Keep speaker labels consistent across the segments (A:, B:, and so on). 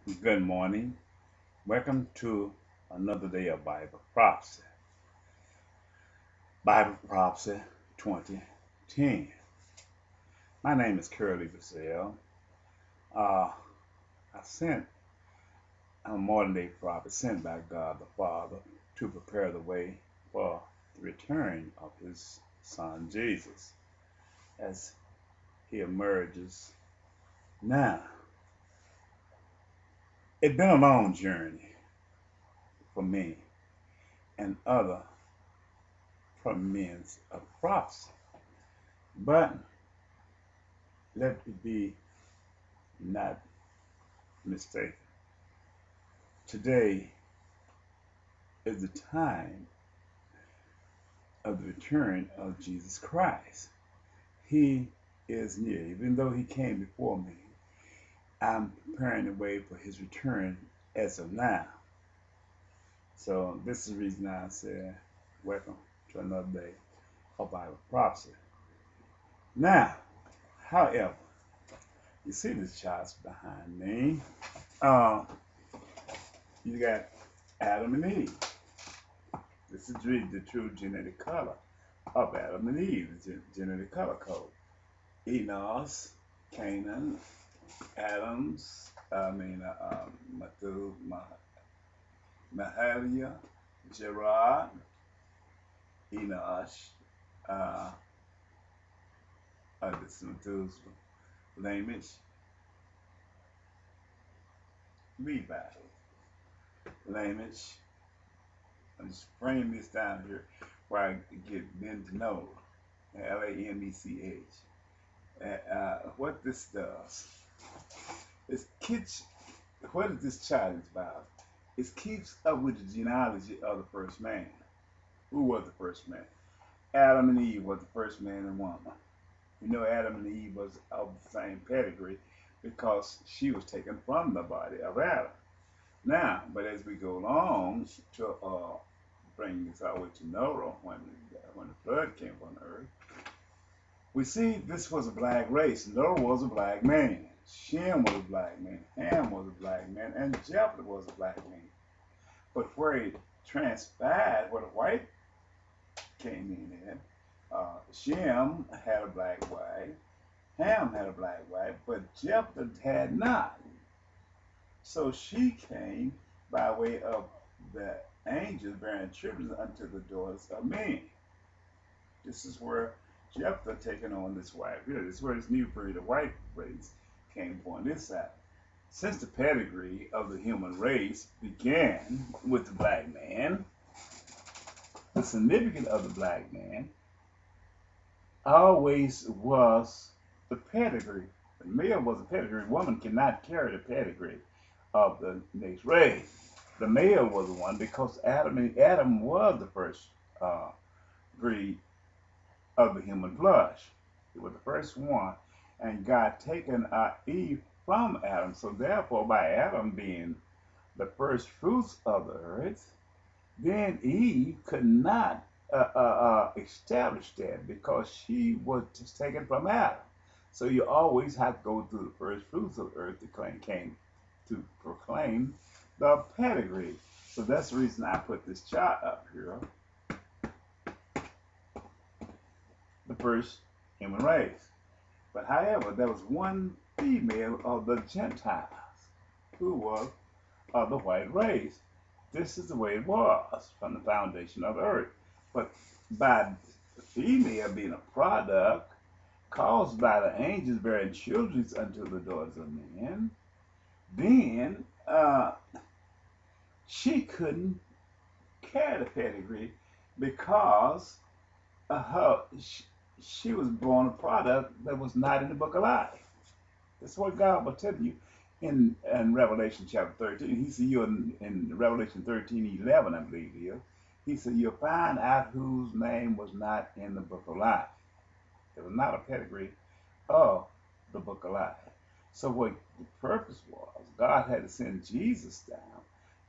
A: Good morning. Welcome to another day of Bible Prophecy. Bible Prophecy 2010. My name is Curly Bazell. Uh, I sent a modern day prophet sent by God the Father to prepare the way for the return of his son Jesus as he emerges. Now, it's been a long journey for me and other prominents of prophecy, but let it be not mistaken. Today is the time of the return of Jesus Christ. He is near. Even though he came before me, I'm preparing the way for his return as of now. So this is the reason I said, welcome to another day of Bible prophecy. Now, however, you see these charts behind me. Uh, you got Adam and Eve. This is the true genetic color of Adam and Eve, the genetic color code. Enos, Canaan, Adams, Mahalia, Gerard, Enosh, uh, this Methuselah, Lamech, Levi, Lamech. I'm just frame this down here where I get Ben to know, Lamech. What this does is keeps what is this child is about? It keeps up with the genealogy of the first man. Who was the first man? Adam and Eve was the first man and woman. You know, Adam and Eve was of the same pedigree because she was taken from the body of Adam. Now, but as we go along to bring this all the way to Noah, when the flood came on the earth, we see this was a black race. Noah was a black man. Shem was a black man. Ham was a black man. And Japheth was a black man. But where it transpired, where the white came in at, Shem had a black wife. Ham had a black wife. But Japheth had not. So she came by way of the angels bearing children unto the daughters of men. This is where Jephthah taking on this wife here. This is where this new breed of white race came on this side. Since the pedigree of the human race began with the black man, the significance of the black man always was the pedigree. The male was a pedigree. Woman cannot carry the pedigree of the next race. The male was the one because Adam was the first breed of the human flesh. He was the first one, and God taken Eve from Adam. So therefore, by Adam being the first fruits of the earth, then Eve could not establish that because she was just taken from Adam. So you always have to go through the first fruits of the earth to proclaim the pedigree. So that's the reason I put this chart up here. The first human race. But however, there was one female of the Gentiles who was of the white race. This is the way it was from the foundation of the earth. But by the female being a product caused by the angels bearing children unto the daughters of men, then she couldn't carry the pedigree because her she was born a product that was not in the book of life. That's what God will tell you in Revelation chapter 13. He said you in Revelation 13:11, I believe it is. He said you'll find out whose name was not in the book of life. It was not a pedigree of the book of life. So what the purpose was, God had to send Jesus down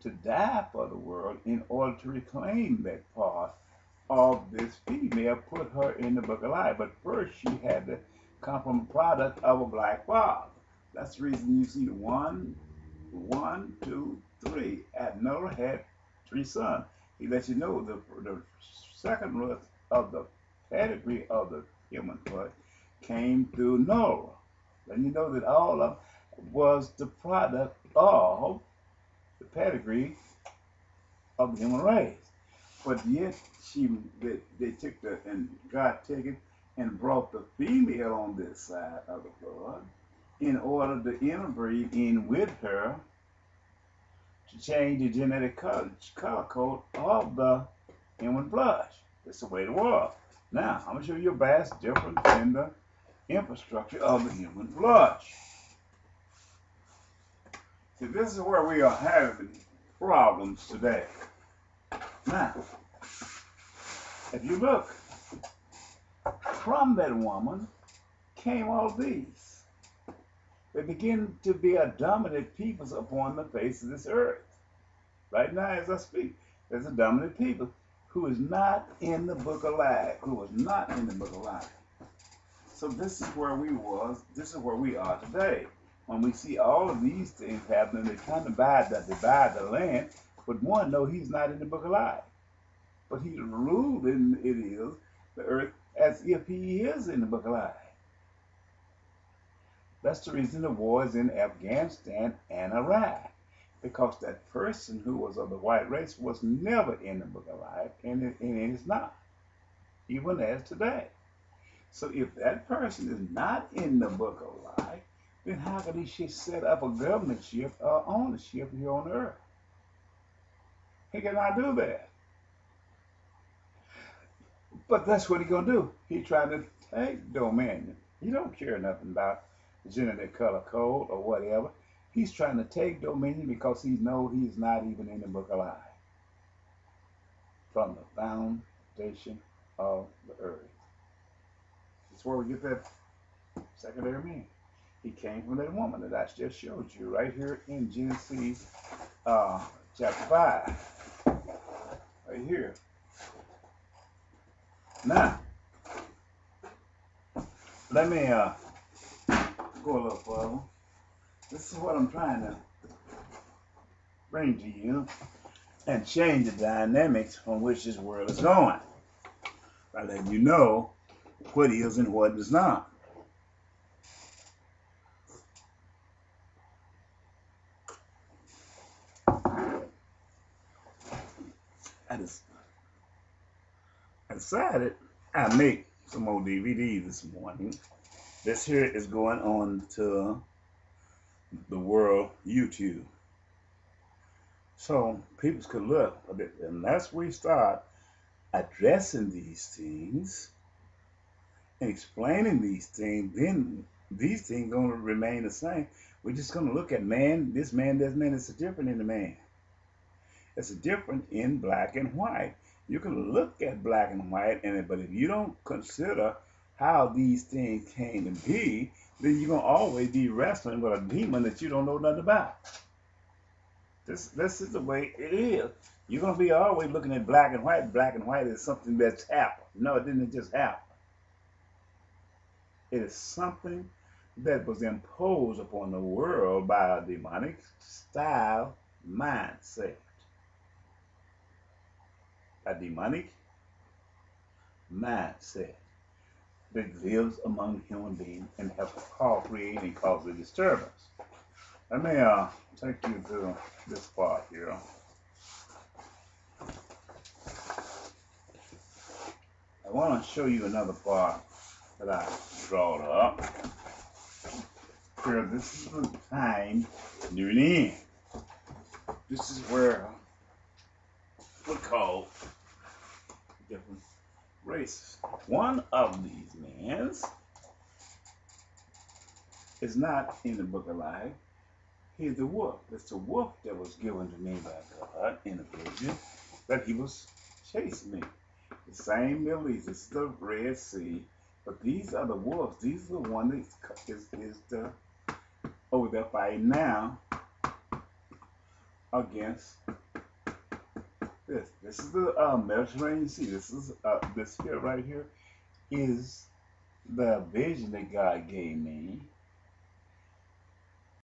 A: to die for the world in order to reclaim that part of this female, put her in the book of life. But first she had to come from a product of a black father. That's the reason you see the one one, two, three. And Noah had 3 sons. He lets you know the second root of the pedigree of the human blood came through Noah. And you know that all of was the product of the pedigree of the human race. But yet they took and God took it and brought the female on this side of the blood in order to interbreed in with her to change the genetic color code of the human blood. That's the way it was. Now, I'm going to show you a vast difference in the infrastructure of the human blood. See, this is where we are having problems today. Now, if you look, from that woman came all these. They begin to be a dominant peoples upon the face of this earth. Right now, as I speak, there's a dominant people who is not in the book of life, who was not in the book of life. So this is where we was, this is where we are today. When we see all of these things happening, they kind of divide the land, but one, no, he's not in the book of life. But he's ruling, it is, the earth as if he is in the book of life. That's the reason the war is in Afghanistan and Iraq. Because that person who was of the white race was never in the book of life, and it is not, even as today. So if that person is not in the book of life, then how can he set up a governorship or ownership here on earth? He cannot do that. But that's what he's going to do. He's trying to take dominion. He don't care nothing about the genetic color code or whatever. He's trying to take dominion because he knows he's not even in the book of life. From the foundation of the earth. That's where we get that secondary meaning. He came from that woman that I just showed you right here in Genesis chapter 5. Right here. Now, let me go a little further. This is what I'm trying to bring to you and change the dynamics from which this world is going. By letting you know what is and what is not. I decided I'd make some more DVDs this morning. This here is going on to the world YouTube. So people could look a bit, unless we start addressing these things and explaining these things, then these things going to remain the same. We're just going to look at man, this man, it's different in the man. It's different in black and white. You can look at black and white, but if you don't consider how these things came to be, then you're going to always be wrestling with a demon that you don't know nothing about. This is the way it is. You're going to be always looking at black and white. Black and white is something that's happened. No, it didn't just happen. It is something that was imposed upon the world by a demonic style mindset. A demonic mindset that lives among human beings and has created and caused a disturbance. Let me take you to this part here. I want to show you another part that I drawn up. Here, this is the time near the end. This is where we call different races. One of these men is not in the book of life. He's the wolf. It's the wolf that was given to me by God in a vision that he was chasing me. The same Middle East. It's the Red Sea. But these are the wolves. These are the one that is the over there fighting now against this. This is the Mediterranean Sea. This is this here right here is the vision that God gave me